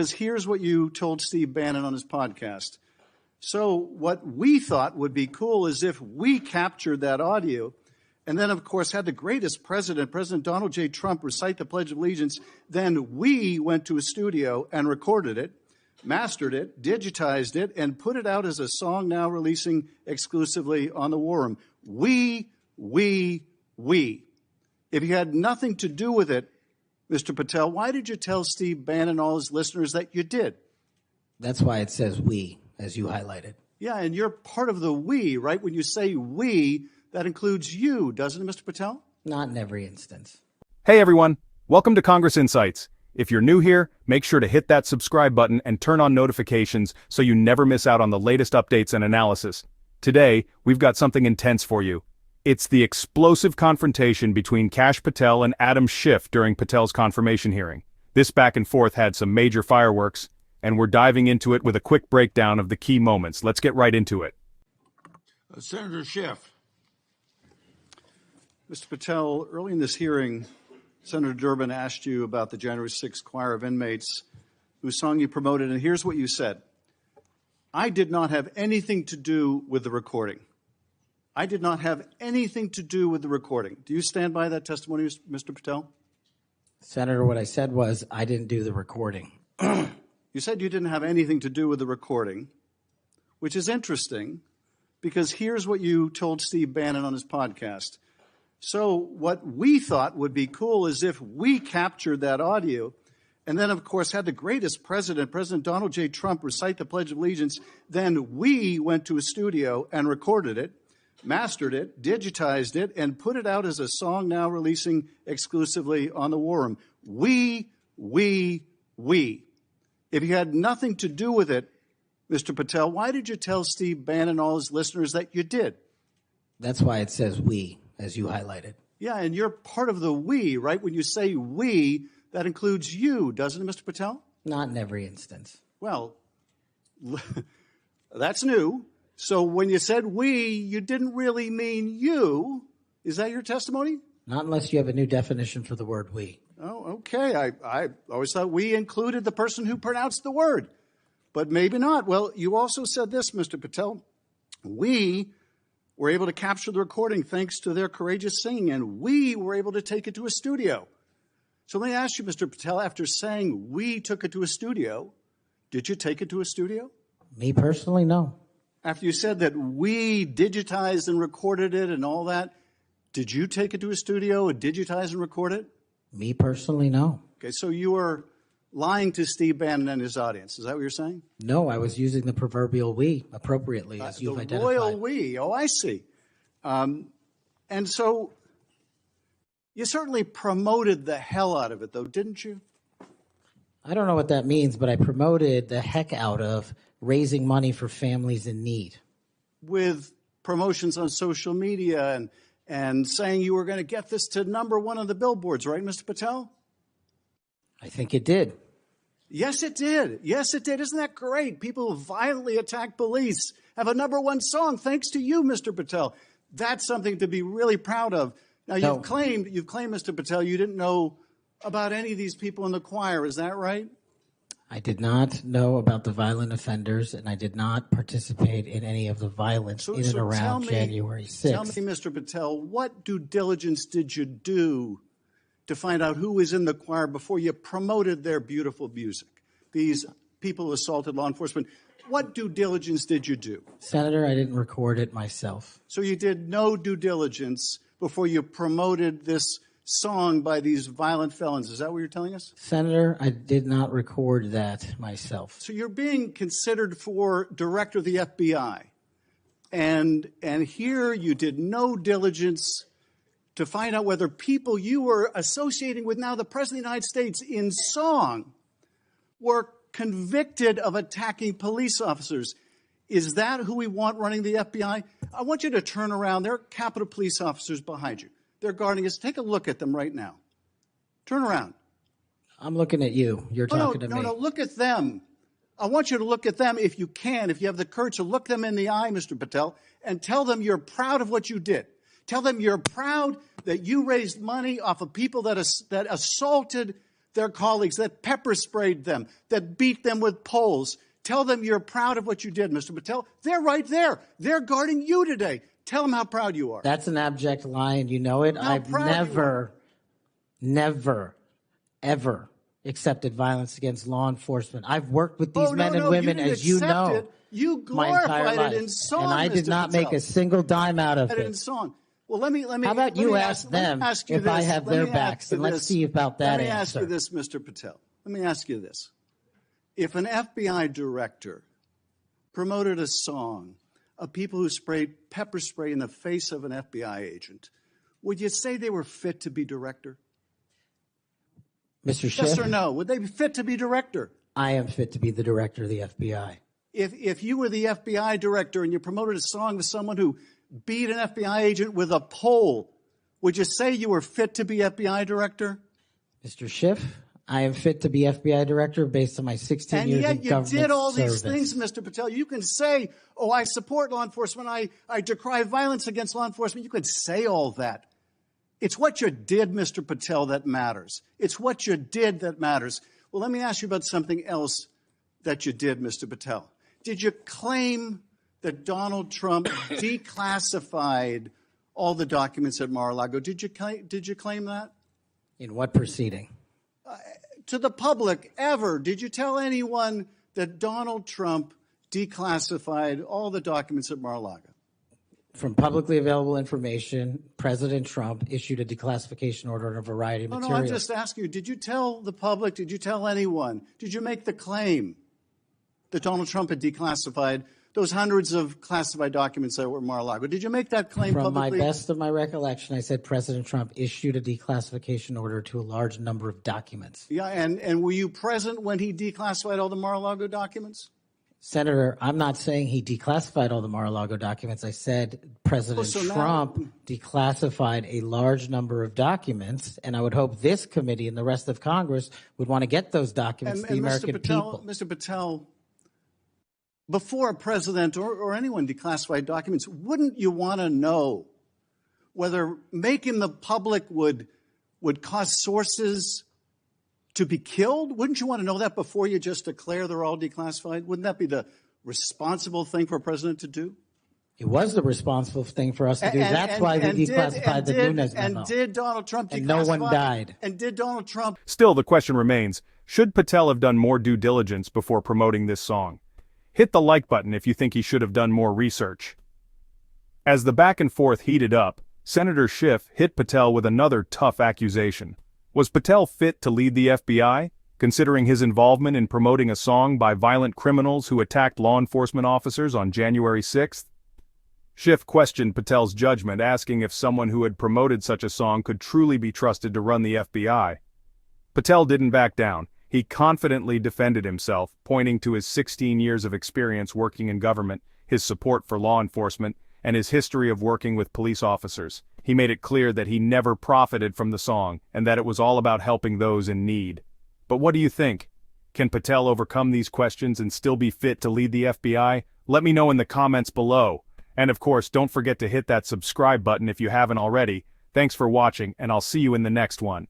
Because here's what you told Steve Bannon on his podcast. So what we thought would be cool is if we captured that audio and then, of course, had the greatest president, President Donald J. Trump, recite the Pledge of Allegiance. Then we went to a studio and recorded it, mastered it, digitized it, and put it out as a song now releasing exclusively on the War Room. We. If you had nothing to do with it, Mr. Patel, why did you tell Steve Bannon and all his listeners that you did? That's why it says we, as you highlighted. Yeah, and you're part of the we, right? When you say we, that includes you, doesn't it, Mr. Patel? Not in every instance. Hey everyone, welcome to Congress Insights. If you're new here, make sure to hit that subscribe button and turn on notifications so you never miss out on the latest updates and analysis. Today, we've got something intense for you. It's the explosive confrontation between Kash Patel and Sen Schiff during Patel's confirmation hearing. This back and forth had some major fireworks, and we're diving into it with a quick breakdown of the key moments. Let's get right into it. Senator Schiff. Mr. Patel, early in this hearing, Senator Durbin asked you about the January 6th choir of inmates whose song you promoted, and here's what you said. I did not have anything to do with the recording. I did not have anything to do with the recording. Do you stand by that testimony, Mr. Patel? Senator, what I said was I didn't do the recording. You said you didn't have anything to do with the recording, which is interesting because here's what you told Steve Bannon on his podcast. So what we thought would be cool is if we captured that audio and then, of course, had the greatest president, President Donald J. Trump, recite the Pledge of Allegiance. Then we went to a studio and recorded it, mastered it, digitized it, and put it out as a song now releasing exclusively on the War Room. We. If you had nothing to do with it, Mr. Patel, why did you tell Steve Bannon and all his listeners that you did? That's why it says we, as you highlighted. Yeah, and you're part of the we, right? When you say we, that includes you, doesn't it, Mr. Patel? Not in every instance. Well, that's new. So when you said we, you didn't really mean you. Is that your testimony? Not unless you have a new definition for the word we. Oh, okay. I always thought we included the person who pronounced the word, but maybe not. Well, you also said this, Mr. Patel. We were able to capture the recording thanks to their courageous singing, and we were able to take it to a studio. So let me ask you, Mr. Patel, after saying we took it to a studio, did you take it to a studio? Me personally, no. After you said that we digitized and recorded it and all that, did you take it to a studio and digitize and record it? Me personally, no. Okay, so you were lying to Steve Bannon and his audience. Is that what you're saying? No, I was using the proverbial we appropriately, as you've identified. The royal we. Oh, I see. And so you certainly promoted the hell out of it, though, didn't you? I don't know what that means, but I promoted the heck out of raising money for families in need. With promotions on social media and saying you were going to get this to #1 on the billboards, right, Mr. Patel? I think it did. Yes, it did. Yes, it did. Isn't that great? People who violently attack police have a #1 song thanks to you, Mr. Patel. That's something to be really proud of. Now, you've claimed, Mr. Patel, you didn't know about any of these people in the choir. Is that right? I did not know about the violent offenders, and I did not participate in any of the violence in and around January 6th. Tell me, Mr. Patel, what due diligence did you do to find out who was in the choir before you promoted their beautiful music? These people who assaulted law enforcement. What due diligence did you do? Senator, I didn't record it myself. So you did no due diligence before you promoted this song by these violent felons. Is that what you're telling us? Senator, I did not record that myself. So you're being considered for director of the FBI. And here you did no diligence to find out whether people you were associating with now the President of the United States in song were convicted of attacking police officers. Is that who we want running the FBI? I want you to turn around. There are Capitol Police officers behind you. They're guarding us. Take a look at them right now. Turn around. I'm looking at you. You're talking to me. No, look at them. I want you to look at them if you can, if you have the courage to look them in the eye, Mr. Patel, and tell them you're proud of what you did. Tell them you're proud that you raised money off of people that assaulted their colleagues, that pepper sprayed them, that beat them with poles. Tell them you're proud of what you did, Mr. Patel. They're right there. They're guarding you today. Tell them how proud you are. That's an abject lie, and you know it. I've never, ever accepted violence against law enforcement. I've worked with these men and women, as you know, you glorified it in song, and I did not make a single dime out of it. In song. Well, let me. How about you ask them if I have their backs, and let's see about that. Let me ask you this, Mr. Patel. Let me ask you this: if an FBI director promoted a song of people who sprayed pepper spray in the face of an FBI agent, would you say they were fit to be director? Mr. Schiff? Yes or no? Would they be fit to be director? I am fit to be the director of the FBI. If you were the FBI director and you promoted a song with someone who beat an FBI agent with a pole, would you say you were fit to be FBI director? Mr. Schiff, I am fit to be FBI director based on my 16 years in government service. And yet you did all these things, Mr. Patel. You can say, oh, I support law enforcement. I decry violence against law enforcement. You could say all that. It's what you did, Mr. Patel, that matters. It's what you did that matters. Well, let me ask you about something else that you did, Mr. Patel. Did you claim that Donald Trump declassified all the documents at Mar-a-Lago? Did you claim that? In what proceeding? To the public, ever. Did you tell anyone that Donald Trump declassified all the documents at Mar-a-Lago? From publicly available information, President Trump issued a declassification order on a variety of materials. No, I'm just asking you, did you tell the public, did you tell anyone, did you make the claim that Donald Trump had declassified those hundreds of classified documents that were at Mar-a-Lago? Did you make that claim publicly? From my best of my recollection, I said President Trump issued a declassification order to a large number of documents. Yeah, and were you present when he declassified all the Mar-a-Lago documents? Senator, I'm not saying he declassified all the Mar-a-Lago documents. I said President Trump declassified a large number of documents, and I would hope this committee and the rest of Congress would want to get those documents to the American people. Mr. Patel, before a president or anyone declassified documents, wouldn't you want to know whether making the public would cause sources to be killed? Wouldn't you want to know that before you just declare they're all declassified? Wouldn't that be the responsible thing for a president to do? It was the responsible thing for us to do. That's why we declassified the Nunes memo. And did Donald Trump declassify? And no one died. And did Donald Trump? Still, the question remains, should Patel have done more due diligence before promoting this song? Hit the like button if you think he should have done more research. As the back and forth heated up, Senator Schiff hit Patel with another tough accusation. Was Patel fit to lead the FBI, considering his involvement in promoting a song by violent criminals who attacked law enforcement officers on January 6th? Schiff questioned Patel's judgment, asking if someone who had promoted such a song could truly be trusted to run the FBI. Patel didn't back down. He confidently defended himself, pointing to his 16 years of experience working in government, his support for law enforcement, and his history of working with police officers. He made it clear that he never profited from the song, and that it was all about helping those in need. But what do you think? Can Patel overcome these questions and still be fit to lead the FBI? Let me know in the comments below. And of course, don't forget to hit that subscribe button if you haven't already. Thanks for watching, and I'll see you in the next one.